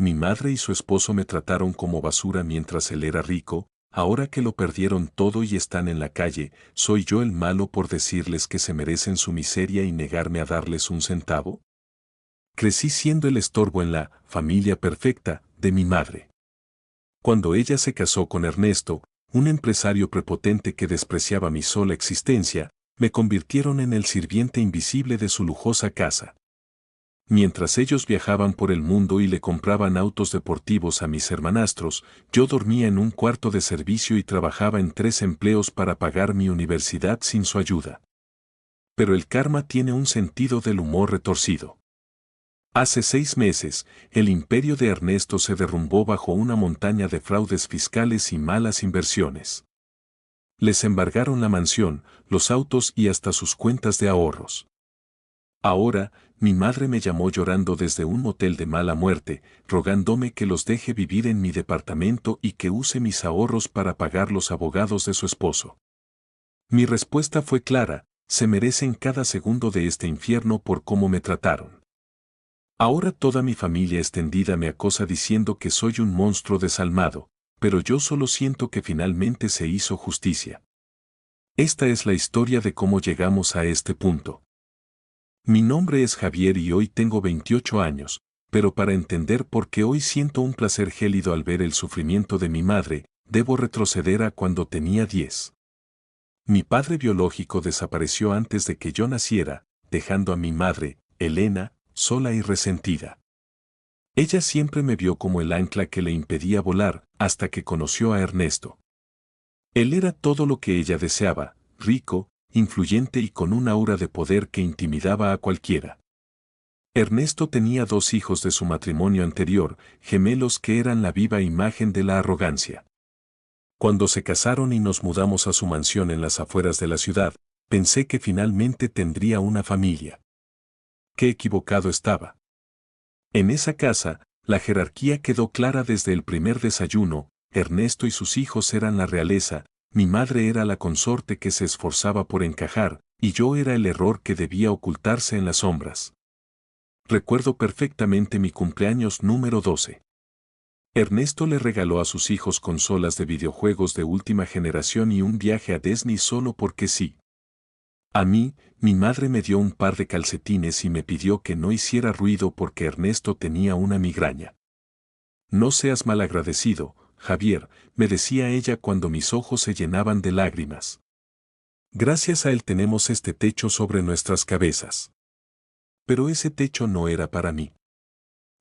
mi madre y su esposo me trataron como basura mientras él era rico, ahora que lo perdieron todo y están en la calle, ¿soy yo el malo por decirles que se merecen su miseria y negarme a darles un centavo? Crecí siendo el estorbo en la familia perfecta de mi madre. Cuando ella se casó con Ernesto, un empresario prepotente que despreciaba mi sola existencia, me convirtieron en el sirviente invisible de su lujosa casa. Mientras ellos viajaban por el mundo y le compraban autos deportivos a mis hermanastros, yo dormía en un cuarto de servicio y trabajaba en 3 empleos para pagar mi universidad sin su ayuda. Pero el karma tiene un sentido del humor retorcido. Hace 6 meses, el imperio de Ernesto se derrumbó bajo una montaña de fraudes fiscales y malas inversiones. Les embargaron la mansión, los autos y hasta sus cuentas de ahorros. Ahora, mi madre me llamó llorando desde un motel de mala muerte, rogándome que los deje vivir en mi departamento y que use mis ahorros para pagar los abogados de su esposo. Mi respuesta fue clara: se merecen cada segundo de este infierno por cómo me trataron. Ahora toda mi familia extendida me acosa diciendo que soy un monstruo desalmado, pero yo solo siento que finalmente se hizo justicia. Esta es la historia de cómo llegamos a este punto. Mi nombre es Javier y hoy tengo 28 años, pero para entender por qué hoy siento un placer gélido al ver el sufrimiento de mi madre, debo retroceder a cuando tenía 10. Mi padre biológico desapareció antes de que yo naciera, dejando a mi madre, Elena, sola y resentida. Ella siempre me vio como el ancla que le impedía volar, hasta que conoció a Ernesto. Él era todo lo que ella deseaba: rico, influyente y con un aura de poder que intimidaba a cualquiera. Ernesto tenía 2 hijos de su matrimonio anterior, gemelos que eran la viva imagen de la arrogancia. Cuando se casaron y nos mudamos a su mansión en las afueras de la ciudad, pensé que finalmente tendría una familia. Qué equivocado estaba. En esa casa, la jerarquía quedó clara desde el primer desayuno: Ernesto y sus hijos eran la realeza, mi madre era la consorte que se esforzaba por encajar, y yo era el error que debía ocultarse en las sombras. Recuerdo perfectamente mi cumpleaños número 12. Ernesto le regaló a sus hijos consolas de videojuegos de última generación y un viaje a Disney solo porque sí. A mí, mi madre me dio un par de calcetines y me pidió que no hiciera ruido porque Ernesto tenía una migraña. No seas malagradecido, Javier, me decía ella cuando mis ojos se llenaban de lágrimas. Gracias a él tenemos este techo sobre nuestras cabezas. Pero ese techo no era para mí.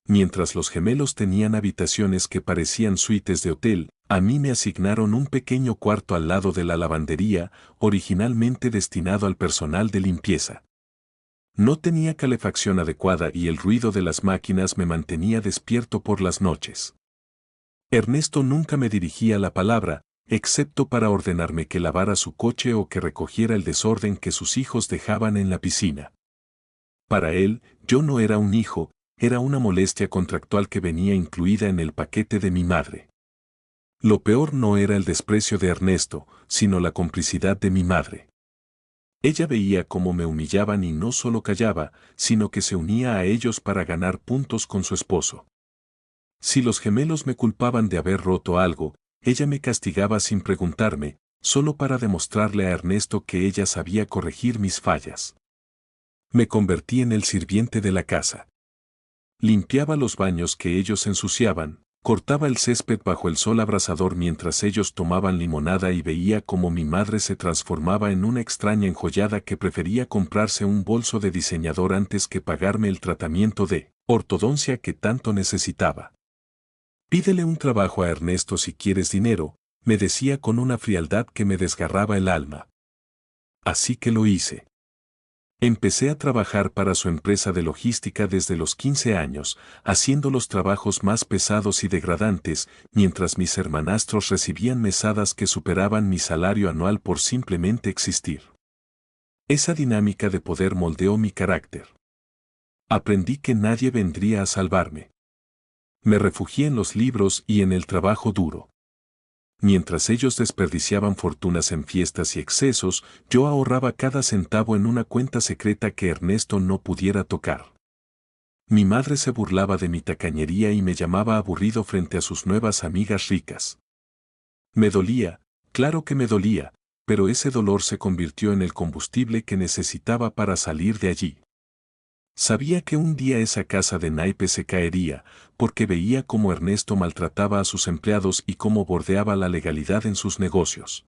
Mientras los gemelos tenían habitaciones que parecían suites de hotel, a mí me asignaron un pequeño cuarto al lado de la lavandería, originalmente destinado al personal de limpieza. No tenía calefacción adecuada y el ruido de las máquinas me mantenía despierto por las noches. Ernesto nunca me dirigía la palabra, excepto para ordenarme que lavara su coche o que recogiera el desorden que sus hijos dejaban en la piscina. Para él, yo no era un hijo, era una molestia contractual que venía incluida en el paquete de mi madre. Lo peor no era el desprecio de Ernesto, sino la complicidad de mi madre. Ella veía cómo me humillaban y no solo callaba, sino que se unía a ellos para ganar puntos con su esposo. Si los gemelos me culpaban de haber roto algo, ella me castigaba sin preguntarme, solo para demostrarle a Ernesto que ella sabía corregir mis fallas. Me convertí en el sirviente de la casa. Limpiaba los baños que ellos ensuciaban, cortaba el césped bajo el sol abrasador mientras ellos tomaban limonada y veía cómo mi madre se transformaba en una extraña enjollada que prefería comprarse un bolso de diseñador antes que pagarme el tratamiento de ortodoncia que tanto necesitaba. Pídele un trabajo a Ernesto si quieres dinero, me decía con una frialdad que me desgarraba el alma. Así que lo hice. Empecé a trabajar para su empresa de logística desde los 15 años, haciendo los trabajos más pesados y degradantes, mientras mis hermanastros recibían mesadas que superaban mi salario anual por simplemente existir. Esa dinámica de poder moldeó mi carácter. Aprendí que nadie vendría a salvarme. Me refugié en los libros y en el trabajo duro. Mientras ellos desperdiciaban fortunas en fiestas y excesos, yo ahorraba cada centavo en una cuenta secreta que Ernesto no pudiera tocar. Mi madre se burlaba de mi tacañería y me llamaba aburrido frente a sus nuevas amigas ricas. Me dolía, claro que me dolía, pero ese dolor se convirtió en el combustible que necesitaba para salir de allí. Sabía que un día esa casa de naipes se caería, porque veía cómo Ernesto maltrataba a sus empleados y cómo bordeaba la legalidad en sus negocios.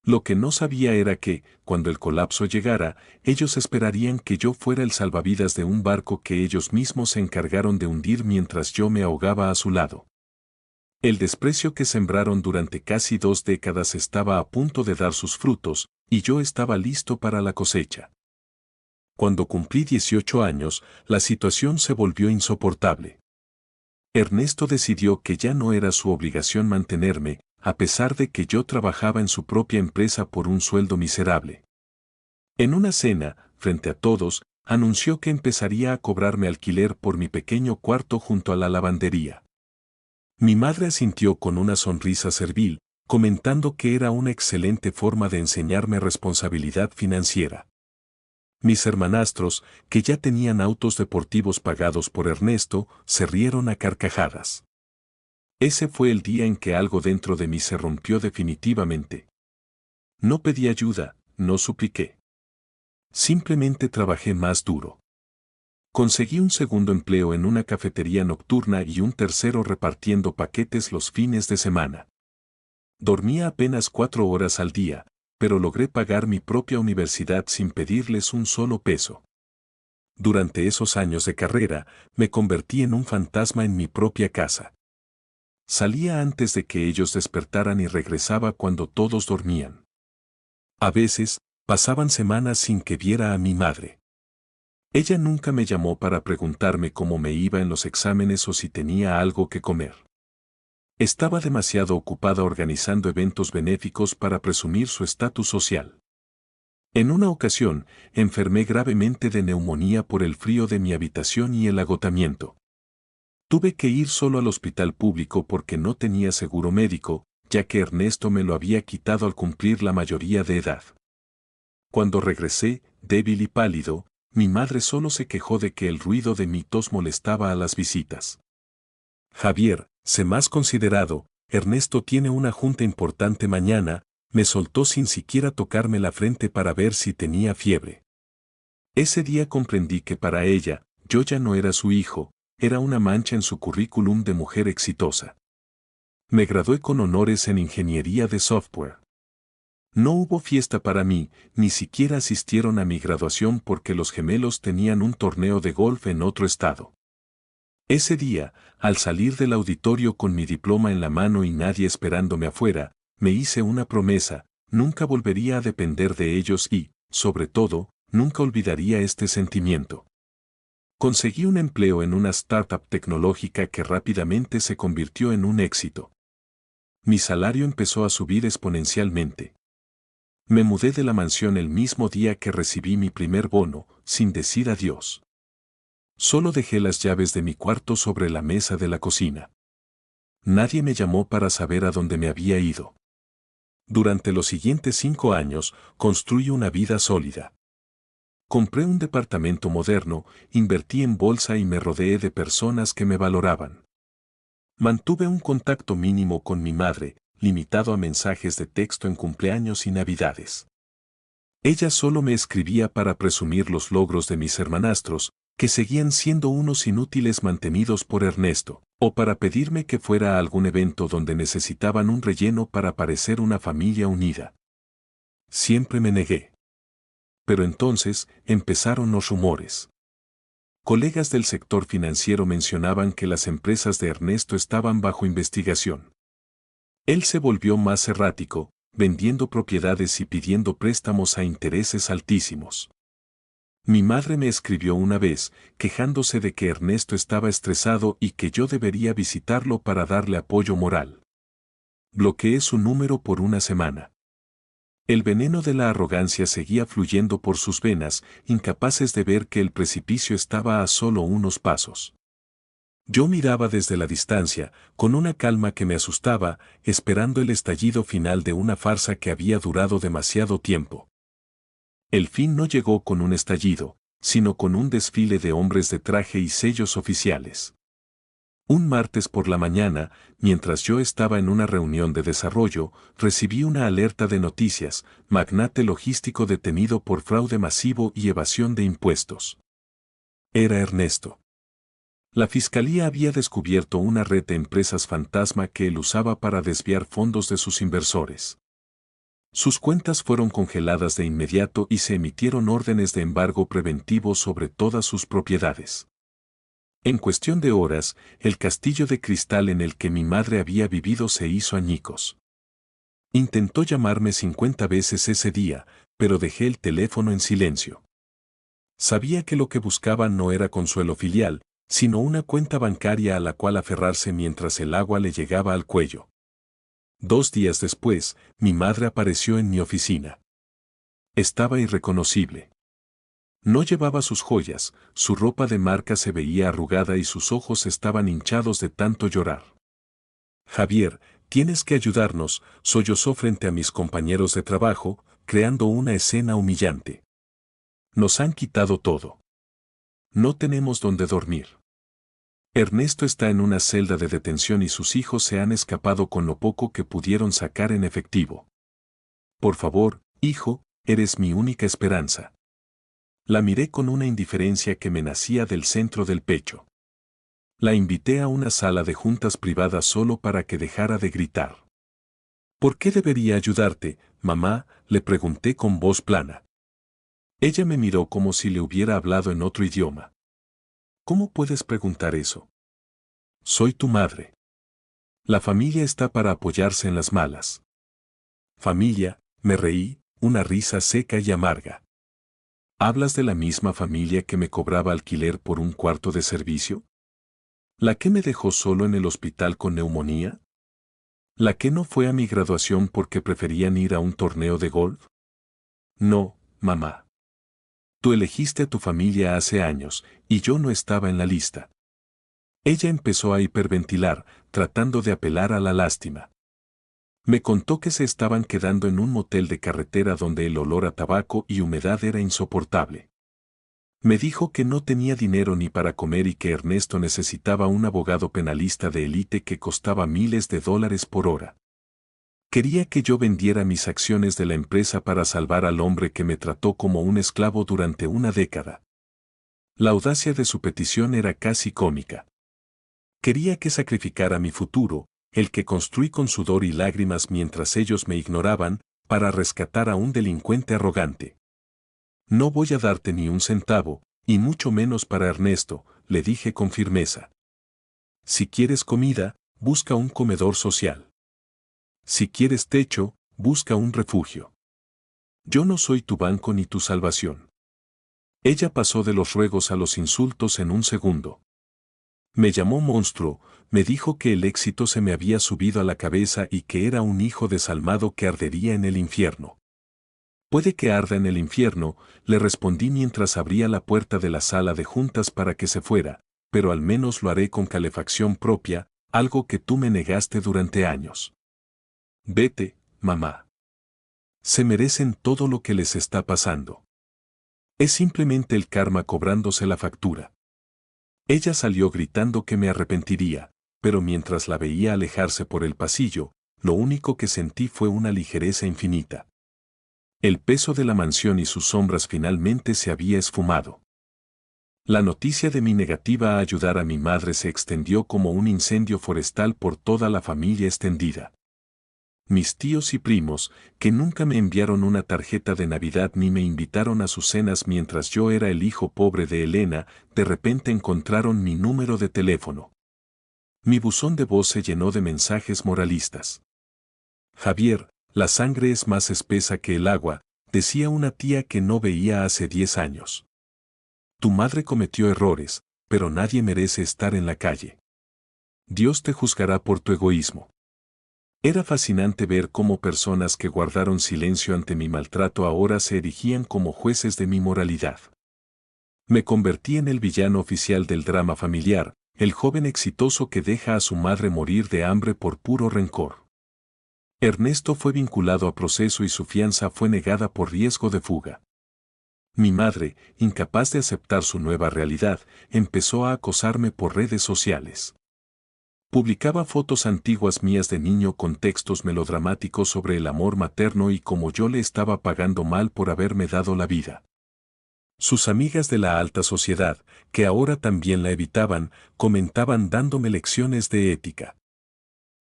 Lo que no sabía era que, cuando el colapso llegara, ellos esperarían que yo fuera el salvavidas de un barco que ellos mismos se encargaron de hundir mientras yo me ahogaba a su lado. El desprecio que sembraron durante casi 2 décadas estaba a punto de dar sus frutos, y yo estaba listo para la cosecha. Cuando cumplí 18 años, la situación se volvió insoportable. Ernesto decidió que ya no era su obligación mantenerme, a pesar de que yo trabajaba en su propia empresa por un sueldo miserable. En una cena, frente a todos, anunció que empezaría a cobrarme alquiler por mi pequeño cuarto junto a la lavandería. Mi madre asintió con una sonrisa servil, comentando que era una excelente forma de enseñarme responsabilidad financiera. Mis hermanastros, que ya tenían autos deportivos pagados por Ernesto, se rieron a carcajadas. Ese fue el día en que algo dentro de mí se rompió definitivamente. No pedí ayuda, no supliqué. Simplemente trabajé más duro. Conseguí un segundo empleo en una cafetería nocturna y un tercero repartiendo paquetes los fines de semana. Dormía apenas 4 horas al día, pero logré pagar mi propia universidad sin pedirles un solo peso. Durante esos años de carrera, me convertí en un fantasma en mi propia casa. Salía antes de que ellos despertaran y regresaba cuando todos dormían. A veces, pasaban semanas sin que viera a mi madre. Ella nunca me llamó para preguntarme cómo me iba en los exámenes o si tenía algo que comer. Estaba demasiado ocupada organizando eventos benéficos para presumir su estatus social. En una ocasión, enfermé gravemente de neumonía por el frío de mi habitación y el agotamiento. Tuve que ir solo al hospital público porque no tenía seguro médico, ya que Ernesto me lo había quitado al cumplir la mayoría de edad. Cuando regresé, débil y pálido, mi madre solo se quejó de que el ruido de mi tos molestaba a las visitas. Javier, sé más considerado, Ernesto tiene una junta importante mañana, me soltó sin siquiera tocarme la frente para ver si tenía fiebre. Ese día comprendí que para ella, yo ya no era su hijo, era una mancha en su currículum de mujer exitosa. Me gradué con honores en ingeniería de software. No hubo fiesta para mí, ni siquiera asistieron a mi graduación porque los gemelos tenían un torneo de golf en otro estado. Ese día, al salir del auditorio con mi diploma en la mano y nadie esperándome afuera, me hice una promesa: nunca volvería a depender de ellos y, sobre todo, nunca olvidaría este sentimiento. Conseguí un empleo en una startup tecnológica que rápidamente se convirtió en un éxito. Mi salario empezó a subir exponencialmente. Me mudé de la mansión el mismo día que recibí mi primer bono, sin decir adiós. Solo dejé las llaves de mi cuarto sobre la mesa de la cocina. Nadie me llamó para saber a dónde me había ido. Durante los siguientes 5 años, construí una vida sólida. Compré un departamento moderno, invertí en bolsa y me rodeé de personas que me valoraban. Mantuve un contacto mínimo con mi madre, limitado a mensajes de texto en cumpleaños y navidades. Ella solo me escribía para presumir los logros de mis hermanastros, que seguían siendo unos inútiles mantenidos por Ernesto, o para pedirme que fuera a algún evento donde necesitaban un relleno para parecer una familia unida. Siempre me negué. Pero entonces empezaron los rumores. Colegas del sector financiero mencionaban que las empresas de Ernesto estaban bajo investigación. Él se volvió más errático, vendiendo propiedades y pidiendo préstamos a intereses altísimos. Mi madre me escribió una vez, quejándose de que Ernesto estaba estresado y que yo debería visitarlo para darle apoyo moral. Bloqueé su número por una semana. El veneno de la arrogancia seguía fluyendo por sus venas, incapaces de ver que el precipicio estaba a solo unos pasos. Yo miraba desde la distancia, con una calma que me asustaba, esperando el estallido final de una farsa que había durado demasiado tiempo. El fin no llegó con un estallido, sino con un desfile de hombres de traje y sellos oficiales. Un martes por la mañana, mientras yo estaba en una reunión de desarrollo, recibí una alerta de noticias: magnate logístico detenido por fraude masivo y evasión de impuestos. Era Ernesto. La fiscalía había descubierto una red de empresas fantasma que él usaba para desviar fondos de sus inversores. Sus cuentas fueron congeladas de inmediato y se emitieron órdenes de embargo preventivo sobre todas sus propiedades. En cuestión de horas, el castillo de cristal en el que mi madre había vivido se hizo añicos. Intentó llamarme 50 veces ese día, pero dejé el teléfono en silencio. Sabía que lo que buscaba no era consuelo filial, sino una cuenta bancaria a la cual aferrarse mientras el agua le llegaba al cuello. 2 días después, mi madre apareció en mi oficina. Estaba irreconocible. No llevaba sus joyas, su ropa de marca se veía arrugada y sus ojos estaban hinchados de tanto llorar. Javier, tienes que ayudarnos, sollozó frente a mis compañeros de trabajo, creando una escena humillante. Nos han quitado todo. No tenemos dónde dormir. Ernesto está en una celda de detención y sus hijos se han escapado con lo poco que pudieron sacar en efectivo. Por favor, hijo, eres mi única esperanza. La miré con una indiferencia que me nacía del centro del pecho. La invité a una sala de juntas privada solo para que dejara de gritar. ¿Por qué debería ayudarte, mamá?, le pregunté con voz plana. Ella me miró como si le hubiera hablado en otro idioma. ¿Cómo puedes preguntar eso? Soy tu madre. La familia está para apoyarse en las malas. Familia, me reí, una risa seca y amarga. ¿Hablas de la misma familia que me cobraba alquiler por un cuarto de servicio? ¿La que me dejó solo en el hospital con neumonía? ¿La que no fue a mi graduación porque preferían ir a un torneo de golf? No, mamá. Tú elegiste a tu familia hace años, y yo no estaba en la lista. Ella empezó a hiperventilar, tratando de apelar a la lástima. Me contó que se estaban quedando en un motel de carretera donde el olor a tabaco y humedad era insoportable. Me dijo que no tenía dinero ni para comer y que Ernesto necesitaba un abogado penalista de élite que costaba miles de dólares por hora. Quería que yo vendiera mis acciones de la empresa para salvar al hombre que me trató como un esclavo durante una década. La audacia de su petición era casi cómica. Quería que sacrificara mi futuro, el que construí con sudor y lágrimas mientras ellos me ignoraban, para rescatar a un delincuente arrogante. No voy a darte ni un centavo, y mucho menos para Ernesto, le dije con firmeza. Si quieres comida, busca un comedor social. Si quieres techo, busca un refugio. Yo no soy tu banco ni tu salvación. Ella pasó de los ruegos a los insultos en un segundo. Me llamó monstruo, me dijo que el éxito se me había subido a la cabeza y que era un hijo desalmado que ardería en el infierno. Puede que arda en el infierno, le respondí mientras abría la puerta de la sala de juntas para que se fuera, pero al menos lo haré con calefacción propia, algo que tú me negaste durante años. Vete, mamá. Se merecen todo lo que les está pasando. Es simplemente el karma cobrándose la factura. Ella salió gritando que me arrepentiría, pero mientras la veía alejarse por el pasillo, lo único que sentí fue una ligereza infinita. El peso de la mansión y sus sombras finalmente se había esfumado. La noticia de mi negativa a ayudar a mi madre se extendió como un incendio forestal por toda la familia extendida. Mis tíos y primos, que nunca me enviaron una tarjeta de Navidad ni me invitaron a sus cenas mientras yo era el hijo pobre de Elena, de repente encontraron mi número de teléfono. Mi buzón de voz se llenó de mensajes moralistas. Javier, la sangre es más espesa que el agua, decía una tía que no veía hace 10 años. Tu madre cometió errores, pero nadie merece estar en la calle. Dios te juzgará por tu egoísmo. Era fascinante ver cómo personas que guardaron silencio ante mi maltrato ahora se erigían como jueces de mi moralidad. Me convertí en el villano oficial del drama familiar, el joven exitoso que deja a su madre morir de hambre por puro rencor. Ernesto fue vinculado a proceso y su fianza fue negada por riesgo de fuga. Mi madre, incapaz de aceptar su nueva realidad, empezó a acosarme por redes sociales. Publicaba fotos antiguas mías de niño con textos melodramáticos sobre el amor materno y cómo yo le estaba pagando mal por haberme dado la vida. Sus amigas de la alta sociedad, que ahora también la evitaban, comentaban dándome lecciones de ética.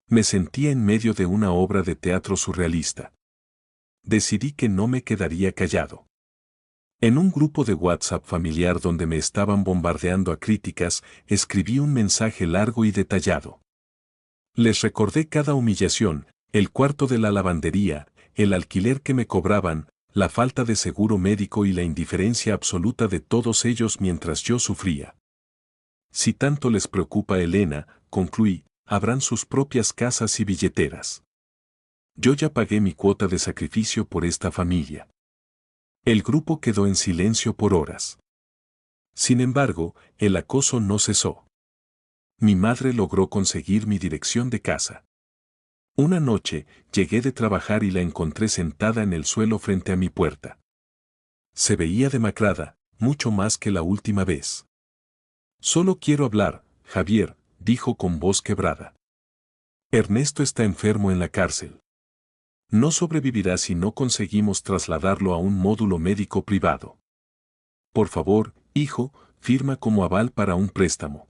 Me sentía en medio de una obra de teatro surrealista. Decidí que no me quedaría callado. En un grupo de WhatsApp familiar donde me estaban bombardeando a críticas, escribí un mensaje largo y detallado. Les recordé cada humillación, el cuarto de la lavandería, el alquiler que me cobraban, la falta de seguro médico y la indiferencia absoluta de todos ellos mientras yo sufría. Si tanto les preocupa Elena, concluí, habrán sus propias casas y billeteras. Yo ya pagué mi cuota de sacrificio por esta familia. El grupo quedó en silencio por horas. Sin embargo, el acoso no cesó. Mi madre logró conseguir mi dirección de casa. Una noche, llegué de trabajar y la encontré sentada en el suelo frente a mi puerta. Se veía demacrada, mucho más que la última vez. Solo quiero hablar, Javier, dijo con voz quebrada. Ernesto está enfermo en la cárcel. No sobrevivirá si no conseguimos trasladarlo a un módulo médico privado. Por favor, hijo, firma como aval para un préstamo.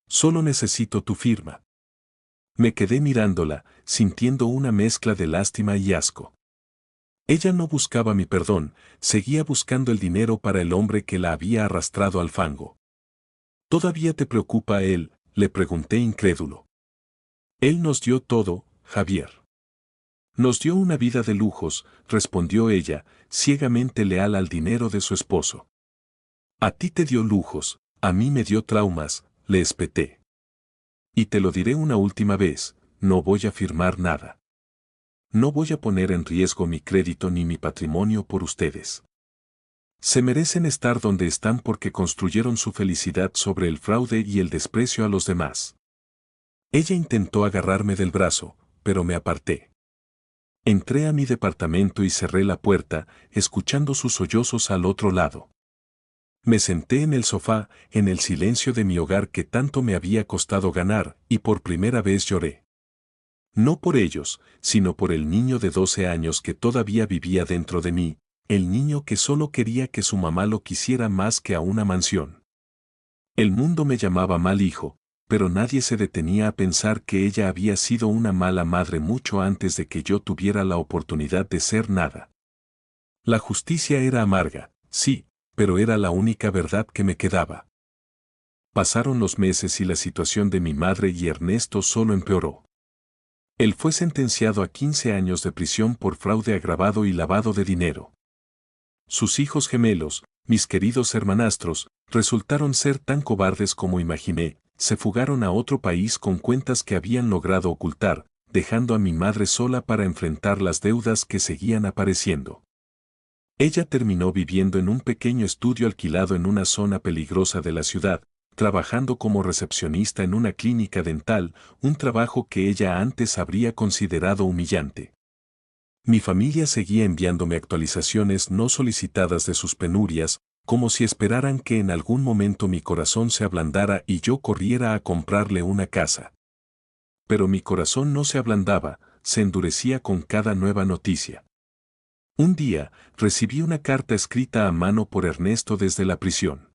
Solo necesito tu firma. Me quedé mirándola, sintiendo una mezcla de lástima y asco. Ella no buscaba mi perdón, seguía buscando el dinero para el hombre que la había arrastrado al fango. ¿Todavía te preocupa él?, le pregunté incrédulo. Él nos dio todo, Javier. Nos dio una vida de lujos, respondió ella, ciegamente leal al dinero de su esposo. A ti te dio lujos, a mí me dio traumas, le espeté. Y te lo diré una última vez, no voy a firmar nada. No voy a poner en riesgo mi crédito ni mi patrimonio por ustedes. Se merecen estar donde están porque construyeron su felicidad sobre el fraude y el desprecio a los demás. Ella intentó agarrarme del brazo, pero me aparté. Entré a mi departamento y cerré la puerta, escuchando sus sollozos al otro lado. Me senté en el sofá, en el silencio de mi hogar que tanto me había costado ganar, y por primera vez lloré. No por ellos, sino por el niño de 12 años que todavía vivía dentro de mí, el niño que solo quería que su mamá lo quisiera más que a una mansión. El mundo me llamaba mal hijo, pero nadie se detenía a pensar que ella había sido una mala madre mucho antes de que yo tuviera la oportunidad de ser nada. La justicia era amarga, sí, pero era la única verdad que me quedaba. Pasaron los meses y la situación de mi madre y Ernesto solo empeoró. Él fue sentenciado a 15 años de prisión por fraude agravado y lavado de dinero. Sus hijos gemelos, mis queridos hermanastros, resultaron ser tan cobardes como imaginé, se fugaron a otro país con cuentas que habían logrado ocultar, dejando a mi madre sola para enfrentar las deudas que seguían apareciendo. Ella terminó viviendo en un pequeño estudio alquilado en una zona peligrosa de la ciudad, trabajando como recepcionista en una clínica dental, un trabajo que ella antes habría considerado humillante. Mi familia seguía enviándome actualizaciones no solicitadas de sus penurias, como si esperaran que en algún momento mi corazón se ablandara y yo corriera a comprarle una casa. Pero mi corazón no se ablandaba, se endurecía con cada nueva noticia. Un día, recibí una carta escrita a mano por Ernesto desde la prisión.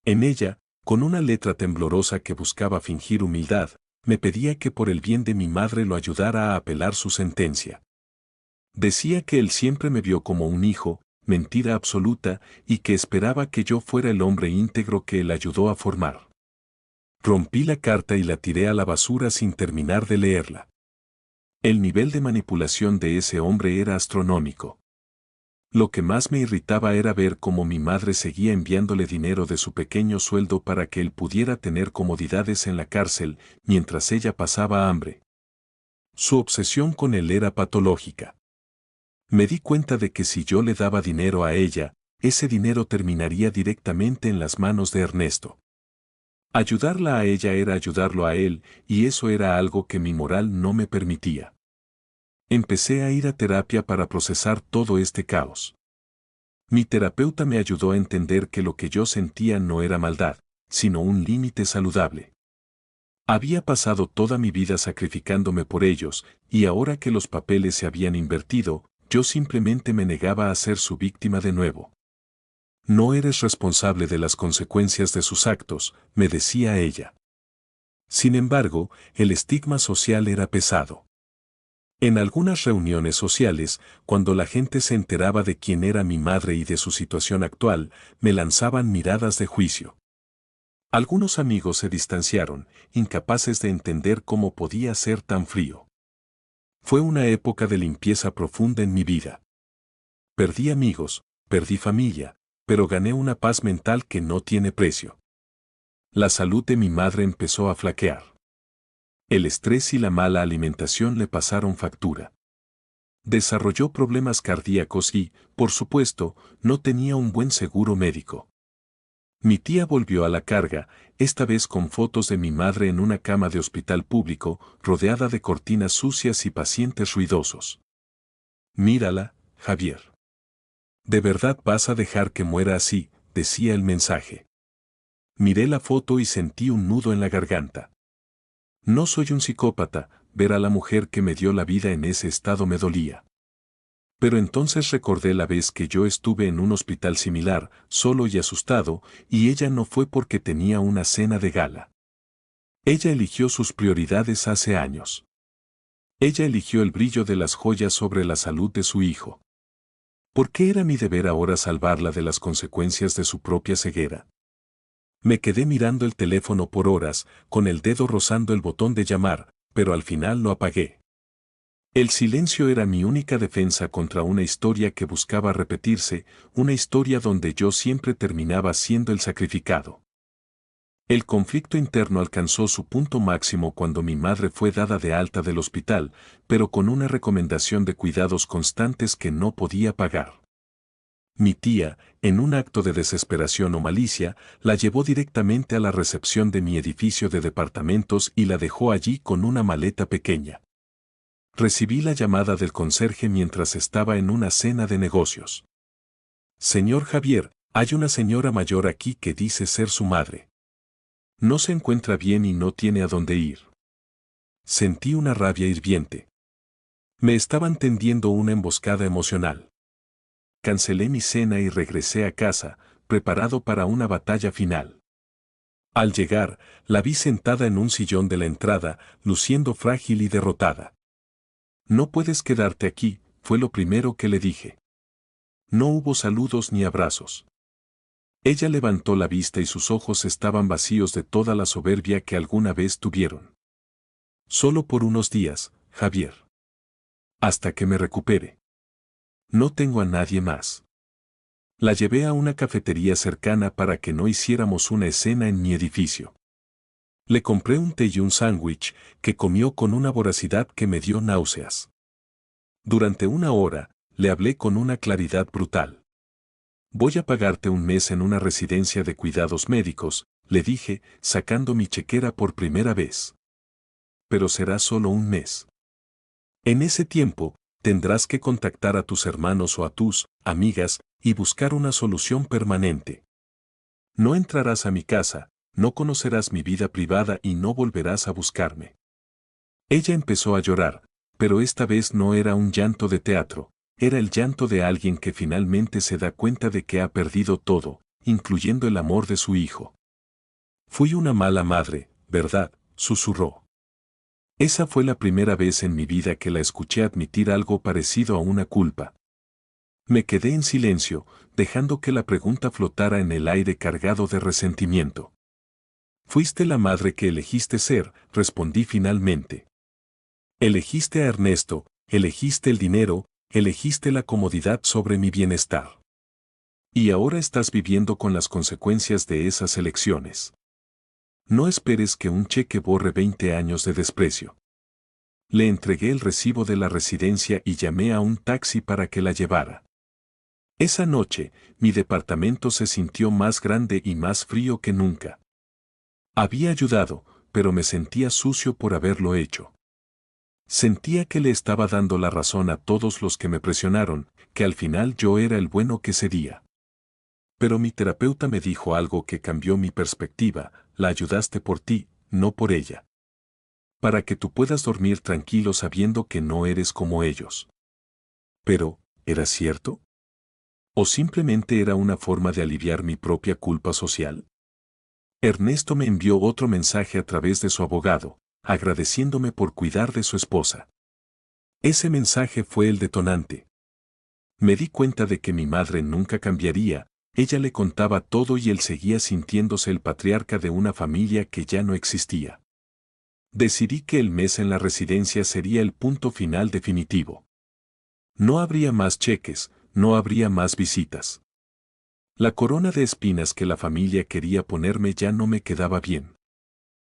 En ella, con una letra temblorosa que buscaba fingir humildad, me pedía que por el bien de mi madre lo ayudara a apelar su sentencia. Decía que él siempre me vio como un hijo, mentira absoluta, y que esperaba que yo fuera el hombre íntegro que él ayudó a formar. Rompí la carta y la tiré a la basura sin terminar de leerla. El nivel de manipulación de ese hombre era astronómico. Lo que más me irritaba era ver cómo mi madre seguía enviándole dinero de su pequeño sueldo para que él pudiera tener comodidades en la cárcel mientras ella pasaba hambre. Su obsesión con él era patológica. Me di cuenta de que si yo le daba dinero a ella, ese dinero terminaría directamente en las manos de Ernesto. Ayudarla a ella era ayudarlo a él, y eso era algo que mi moral no me permitía. Empecé a ir a terapia para procesar todo este caos. Mi terapeuta me ayudó a entender que lo que yo sentía no era maldad, sino un límite saludable. Había pasado toda mi vida sacrificándome por ellos, y ahora que los papeles se habían invertido, yo simplemente me negaba a ser su víctima de nuevo. No eres responsable de las consecuencias de sus actos, me decía ella. Sin embargo, el estigma social era pesado. En algunas reuniones sociales, cuando la gente se enteraba de quién era mi madre y de su situación actual, me lanzaban miradas de juicio. Algunos amigos se distanciaron, incapaces de entender cómo podía ser tan frío. Fue una época de limpieza profunda en mi vida. Perdí amigos, perdí familia, pero gané una paz mental que no tiene precio. La salud de mi madre empezó a flaquear. El estrés y la mala alimentación le pasaron factura. Desarrolló problemas cardíacos y, por supuesto, no tenía un buen seguro médico. Mi tía volvió a la carga, esta vez con fotos de mi madre en una cama de hospital público, rodeada de cortinas sucias y pacientes ruidosos. Mírala, Javier. ¿De verdad vas a dejar que muera así?, decía el mensaje. Miré la foto y sentí un nudo en la garganta. No soy un psicópata, ver a la mujer que me dio la vida en ese estado me dolía. Pero entonces recordé la vez que yo estuve en un hospital similar, solo y asustado, y ella no fue porque tenía una cena de gala. Ella eligió sus prioridades hace años. Ella eligió el brillo de las joyas sobre la salud de su hijo. ¿Por qué era mi deber ahora salvarla de las consecuencias de su propia ceguera? Me quedé mirando el teléfono por horas, con el dedo rozando el botón de llamar, pero al final lo apagué. El silencio era mi única defensa contra una historia que buscaba repetirse, una historia donde yo siempre terminaba siendo el sacrificado. El conflicto interno alcanzó su punto máximo cuando mi madre fue dada de alta del hospital, pero con una recomendación de cuidados constantes que no podía pagar. Mi tía, en un acto de desesperación o malicia, la llevó directamente a la recepción de mi edificio de departamentos y la dejó allí con una maleta pequeña. Recibí la llamada del conserje mientras estaba en una cena de negocios. Señor Javier, hay una señora mayor aquí que dice ser su madre. No se encuentra bien y no tiene a dónde ir. Sentí una rabia hirviente. Me estaban tendiendo una emboscada emocional. Cancelé mi cena y regresé a casa, preparado para una batalla final. Al llegar, la vi sentada en un sillón de la entrada, luciendo frágil y derrotada. No puedes quedarte aquí, fue lo primero que le dije. No hubo saludos ni abrazos. Ella levantó la vista y sus ojos estaban vacíos de toda la soberbia que alguna vez tuvieron. Solo por unos días, Javier. Hasta que me recupere. No tengo a nadie más. La llevé a una cafetería cercana para que no hiciéramos una escena en mi edificio. Le compré un té y un sándwich, que comió con una voracidad que me dio náuseas. Durante una hora, le hablé con una claridad brutal. Voy a pagarte un mes en una residencia de cuidados médicos, le dije, sacando mi chequera por primera vez. Pero será solo un mes. En ese tiempo, tendrás que contactar a tus hermanos o a tus amigas y buscar una solución permanente. No entrarás a mi casa, no conocerás mi vida privada y no volverás a buscarme. Ella empezó a llorar, pero esta vez no era un llanto de teatro, era el llanto de alguien que finalmente se da cuenta de que ha perdido todo, incluyendo el amor de su hijo. Fui una mala madre, ¿verdad?, susurró. Esa fue la primera vez en mi vida que la escuché admitir algo parecido a una culpa. Me quedé en silencio, dejando que la pregunta flotara en el aire cargado de resentimiento. Fuiste la madre que elegiste ser, respondí finalmente. Elegiste a Ernesto, elegiste el dinero, elegiste la comodidad sobre mi bienestar. Y ahora estás viviendo con las consecuencias de esas elecciones. No esperes que un cheque borre 20 años de desprecio. Le entregué el recibo de la residencia y llamé a un taxi para que la llevara. Esa noche, mi departamento se sintió más grande y más frío que nunca. Había ayudado, pero me sentía sucio por haberlo hecho. Sentía que le estaba dando la razón a todos los que me presionaron, que al final yo era el bueno que cedía. Pero mi terapeuta me dijo algo que cambió mi perspectiva: la ayudaste por ti, no por ella. Para que tú puedas dormir tranquilo sabiendo que no eres como ellos. Pero, ¿era cierto? ¿O simplemente era una forma de aliviar mi propia culpa social? Ernesto me envió otro mensaje a través de su abogado, agradeciéndome por cuidar de su esposa. Ese mensaje fue el detonante. Me di cuenta de que mi madre nunca cambiaría, ella le contaba todo y él seguía sintiéndose el patriarca de una familia que ya no existía. Decidí que el mes en la residencia sería el punto final definitivo. No habría más cheques, no habría más visitas. La corona de espinas que la familia quería ponerme ya no me quedaba bien.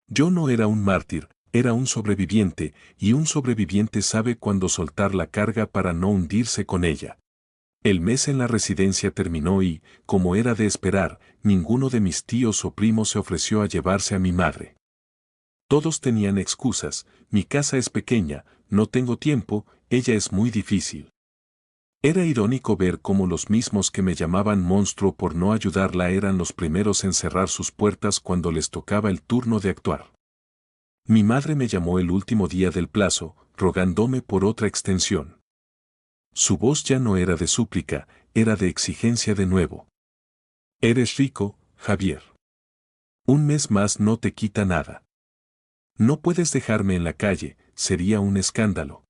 Yo no era un mártir, era un sobreviviente, y un sobreviviente sabe cuándo soltar la carga para no hundirse con ella. El mes en la residencia terminó y, como era de esperar, ninguno de mis tíos o primos se ofreció a llevarse a mi madre. Todos tenían excusas: mi casa es pequeña, no tengo tiempo, ella es muy difícil. Era irónico ver cómo los mismos que me llamaban monstruo por no ayudarla eran los primeros en cerrar sus puertas cuando les tocaba el turno de actuar. Mi madre me llamó el último día del plazo, rogándome por otra extensión. Su voz ya no era de súplica, era de exigencia de nuevo. Eres rico, Javier. Un mes más no te quita nada. No puedes dejarme en la calle, sería un escándalo.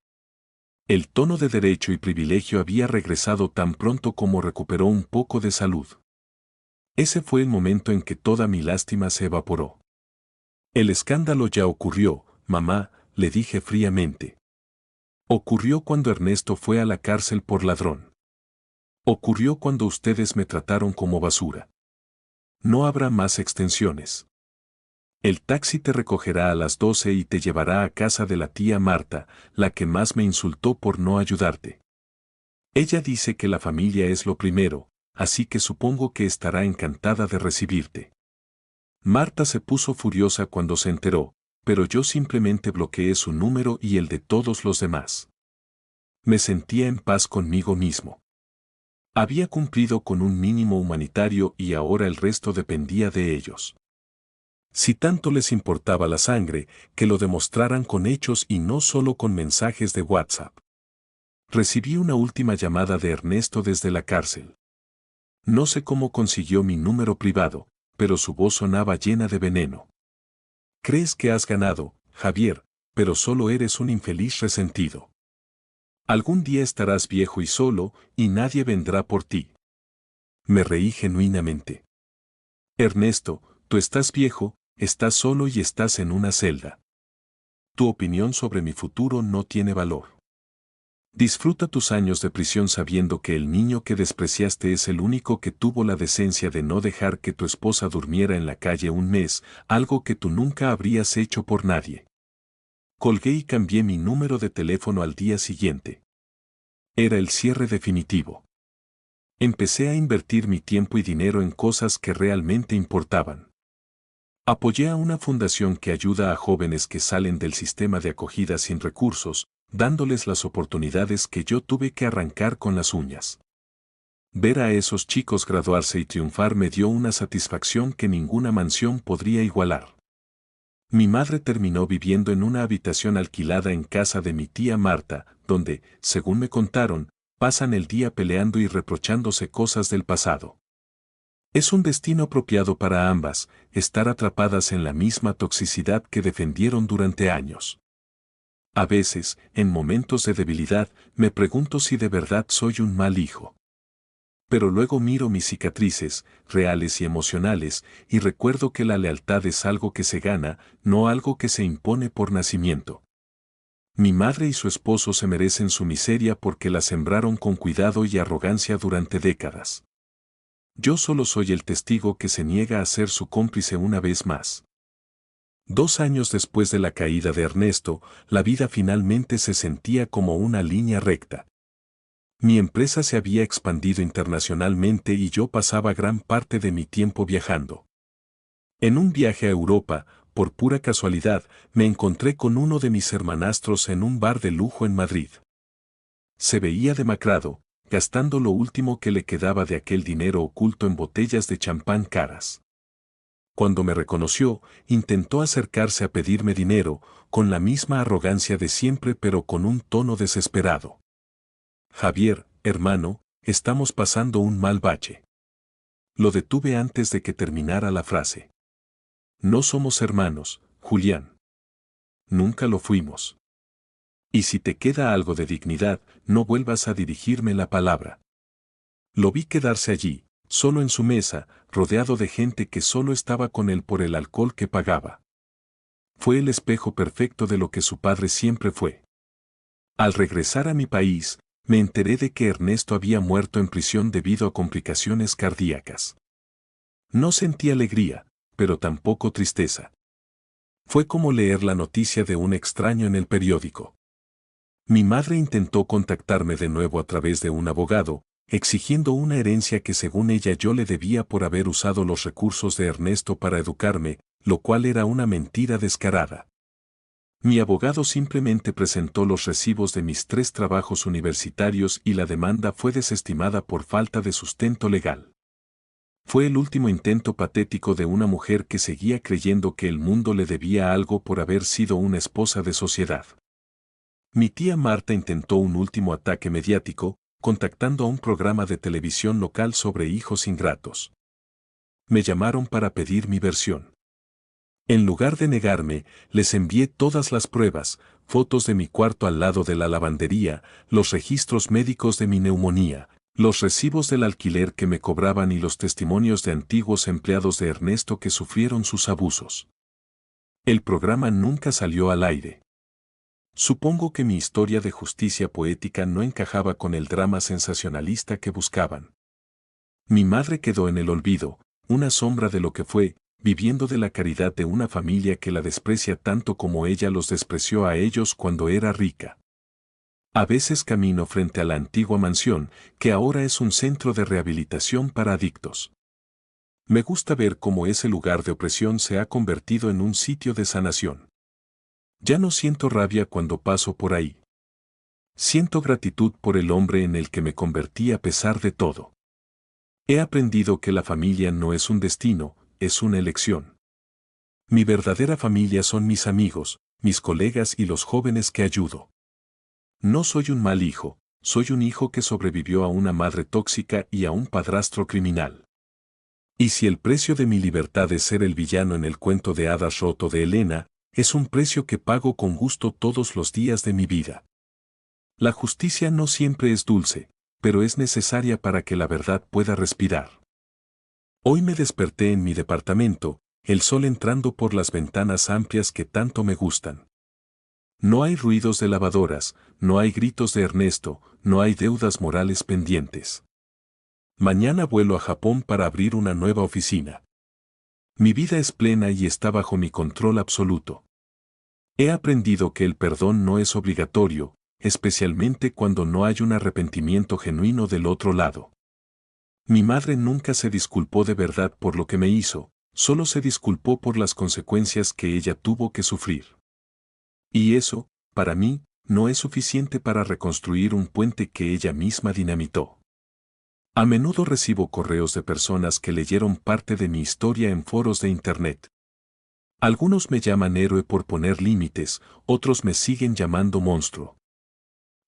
El tono de derecho y privilegio había regresado tan pronto como recuperó un poco de salud. Ese fue el momento en que toda mi lástima se evaporó. El escándalo ya ocurrió, mamá, le dije fríamente. Ocurrió cuando Ernesto fue a la cárcel por ladrón. Ocurrió cuando ustedes me trataron como basura. No habrá más extensiones. El taxi te recogerá a las 12 y te llevará a casa de la tía Marta, la que más me insultó por no ayudarte. Ella dice que la familia es lo primero, así que supongo que estará encantada de recibirte. Marta se puso furiosa cuando se enteró, pero yo simplemente bloqueé su número y el de todos los demás. Me sentía en paz conmigo mismo. Había cumplido con un mínimo humanitario y ahora el resto dependía de ellos. Si tanto les importaba la sangre, que lo demostraran con hechos y no solo con mensajes de WhatsApp. Recibí una última llamada de Ernesto desde la cárcel. No sé cómo consiguió mi número privado, pero su voz sonaba llena de veneno. Crees que has ganado, Javier, pero solo eres un infeliz resentido. Algún día estarás viejo y solo, y nadie vendrá por ti. Me reí genuinamente. Ernesto, tú estás viejo, estás solo y estás en una celda. Tu opinión sobre mi futuro no tiene valor. Disfruta tus años de prisión sabiendo que el niño que despreciaste es el único que tuvo la decencia de no dejar que tu esposa durmiera en la calle un mes, algo que tú nunca habrías hecho por nadie. Colgué y cambié mi número de teléfono al día siguiente. Era el cierre definitivo. Empecé a invertir mi tiempo y dinero en cosas que realmente importaban. Apoyé a una fundación que ayuda a jóvenes que salen del sistema de acogida sin recursos, dándoles las oportunidades que yo tuve que arrancar con las uñas. Ver a esos chicos graduarse y triunfar me dio una satisfacción que ninguna mansión podría igualar. Mi madre terminó viviendo en una habitación alquilada en casa de mi tía Marta, donde, según me contaron, pasan el día peleando y reprochándose cosas del pasado. Es un destino apropiado para ambas, estar atrapadas en la misma toxicidad que defendieron durante años. A veces, en momentos de debilidad, me pregunto si de verdad soy un mal hijo. Pero luego miro mis cicatrices, reales y emocionales, y recuerdo que la lealtad es algo que se gana, no algo que se impone por nacimiento. Mi madre y su esposo se merecen su miseria porque la sembraron con cuidado y arrogancia durante décadas. Yo solo soy el testigo que se niega a ser su cómplice una vez más. 2 años después de la caída de Ernesto, la vida finalmente se sentía como una línea recta. Mi empresa se había expandido internacionalmente y yo pasaba gran parte de mi tiempo viajando. En un viaje a Europa, por pura casualidad, me encontré con uno de mis hermanastros en un bar de lujo en Madrid. Se veía demacrado, gastando lo último que le quedaba de aquel dinero oculto en botellas de champán caras. Cuando me reconoció, intentó acercarse a pedirme dinero, con la misma arrogancia de siempre pero con un tono desesperado. Javier, hermano, estamos pasando un mal bache. Lo detuve antes de que terminara la frase. No somos hermanos, Julián. Nunca lo fuimos. Y si te queda algo de dignidad, no vuelvas a dirigirme la palabra. Lo vi quedarse allí, solo en su mesa, rodeado de gente que solo estaba con él por el alcohol que pagaba. Fue el espejo perfecto de lo que su padre siempre fue. Al regresar a mi país, me enteré de que Ernesto había muerto en prisión debido a complicaciones cardíacas. No sentí alegría, pero tampoco tristeza. Fue como leer la noticia de un extraño en el periódico. Mi madre intentó contactarme de nuevo a través de un abogado, exigiendo una herencia que según ella yo le debía por haber usado los recursos de Ernesto para educarme, lo cual era una mentira descarada. Mi abogado simplemente presentó los recibos de mis 3 trabajos universitarios y la demanda fue desestimada por falta de sustento legal. Fue el último intento patético de una mujer que seguía creyendo que el mundo le debía algo por haber sido una esposa de sociedad. Mi tía Marta intentó un último ataque mediático, contactando a un programa de televisión local sobre hijos ingratos. Me llamaron para pedir mi versión. En lugar de negarme, les envié todas las pruebas, fotos de mi cuarto al lado de la lavandería, los registros médicos de mi neumonía, los recibos del alquiler que me cobraban y los testimonios de antiguos empleados de Ernesto que sufrieron sus abusos. El programa nunca salió al aire. Supongo que mi historia de justicia poética no encajaba con el drama sensacionalista que buscaban. Mi madre quedó en el olvido, una sombra de lo que fue, viviendo de la caridad de una familia que la desprecia tanto como ella los despreció a ellos cuando era rica. A veces camino frente a la antigua mansión, que ahora es un centro de rehabilitación para adictos. Me gusta ver cómo ese lugar de opresión se ha convertido en un sitio de sanación. Ya no siento rabia cuando paso por ahí. Siento gratitud por el hombre en el que me convertí a pesar de todo. He aprendido que la familia no es un destino, es una elección. Mi verdadera familia son mis amigos, mis colegas y los jóvenes que ayudo. No soy un mal hijo, soy un hijo que sobrevivió a una madre tóxica y a un padrastro criminal. Y si el precio de mi libertad es ser el villano en el cuento de hadas roto de Elena, es un precio que pago con gusto todos los días de mi vida. La justicia no siempre es dulce, pero es necesaria para que la verdad pueda respirar. Hoy me desperté en mi departamento, el sol entrando por las ventanas amplias que tanto me gustan. No hay ruidos de lavadoras, no hay gritos de Ernesto, no hay deudas morales pendientes. Mañana vuelo a Japón para abrir una nueva oficina. Mi vida es plena y está bajo mi control absoluto. He aprendido que el perdón no es obligatorio, especialmente cuando no hay un arrepentimiento genuino del otro lado. Mi madre nunca se disculpó de verdad por lo que me hizo, solo se disculpó por las consecuencias que ella tuvo que sufrir. Y eso, para mí, no es suficiente para reconstruir un puente que ella misma dinamitó. A menudo recibo correos de personas que leyeron parte de mi historia en foros de Internet. Algunos me llaman héroe por poner límites, otros me siguen llamando monstruo.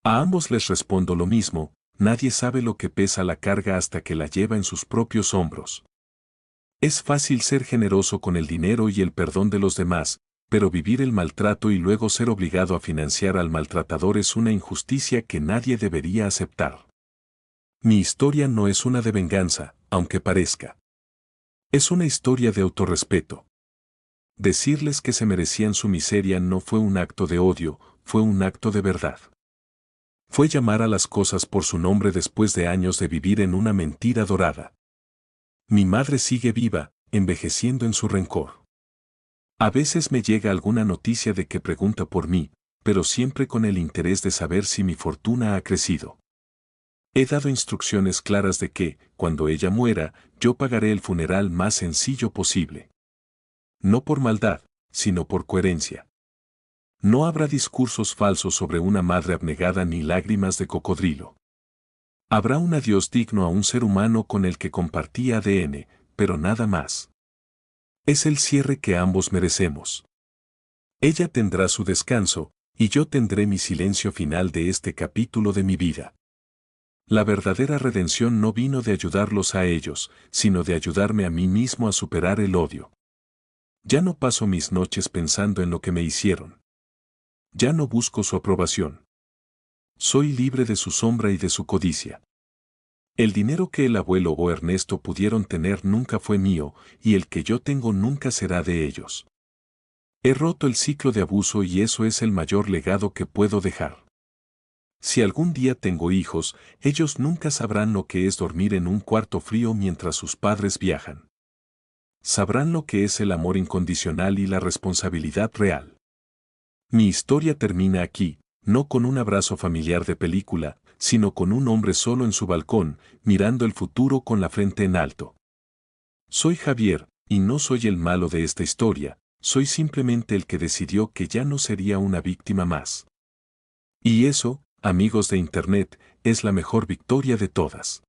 A ambos les respondo lo mismo, nadie sabe lo que pesa la carga hasta que la lleva en sus propios hombros. Es fácil ser generoso con el dinero y el perdón de los demás, pero vivir el maltrato y luego ser obligado a financiar al maltratador es una injusticia que nadie debería aceptar. Mi historia no es una de venganza, aunque parezca. Es una historia de autorrespeto. Decirles que se merecían su miseria no fue un acto de odio, fue un acto de verdad. Fue llamar a las cosas por su nombre después de años de vivir en una mentira dorada. Mi madre sigue viva, envejeciendo en su rencor. A veces me llega alguna noticia de que pregunta por mí, pero siempre con el interés de saber si mi fortuna ha crecido. He dado instrucciones claras de que, cuando ella muera, yo pagaré el funeral más sencillo posible. No por maldad, sino por coherencia. No habrá discursos falsos sobre una madre abnegada ni lágrimas de cocodrilo. Habrá un adiós digno a un ser humano con el que compartí ADN, pero nada más. Es el cierre que ambos merecemos. Ella tendrá su descanso, y yo tendré mi silencio final de este capítulo de mi vida. La verdadera redención no vino de ayudarlos a ellos, sino de ayudarme a mí mismo a superar el odio. Ya no paso mis noches pensando en lo que me hicieron. Ya no busco su aprobación. Soy libre de su sombra y de su codicia. El dinero que el abuelo o Ernesto pudieron tener nunca fue mío, y el que yo tengo nunca será de ellos. He roto el ciclo de abuso y eso es el mayor legado que puedo dejar. Si algún día tengo hijos, ellos nunca sabrán lo que es dormir en un cuarto frío mientras sus padres viajan. Sabrán lo que es el amor incondicional y la responsabilidad real. Mi historia termina aquí, no con un abrazo familiar de película, sino con un hombre solo en su balcón, mirando el futuro con la frente en alto. Soy Javier, y no soy el malo de esta historia, soy simplemente el que decidió que ya no sería una víctima más. Y eso, amigos de Internet, es la mejor victoria de todas.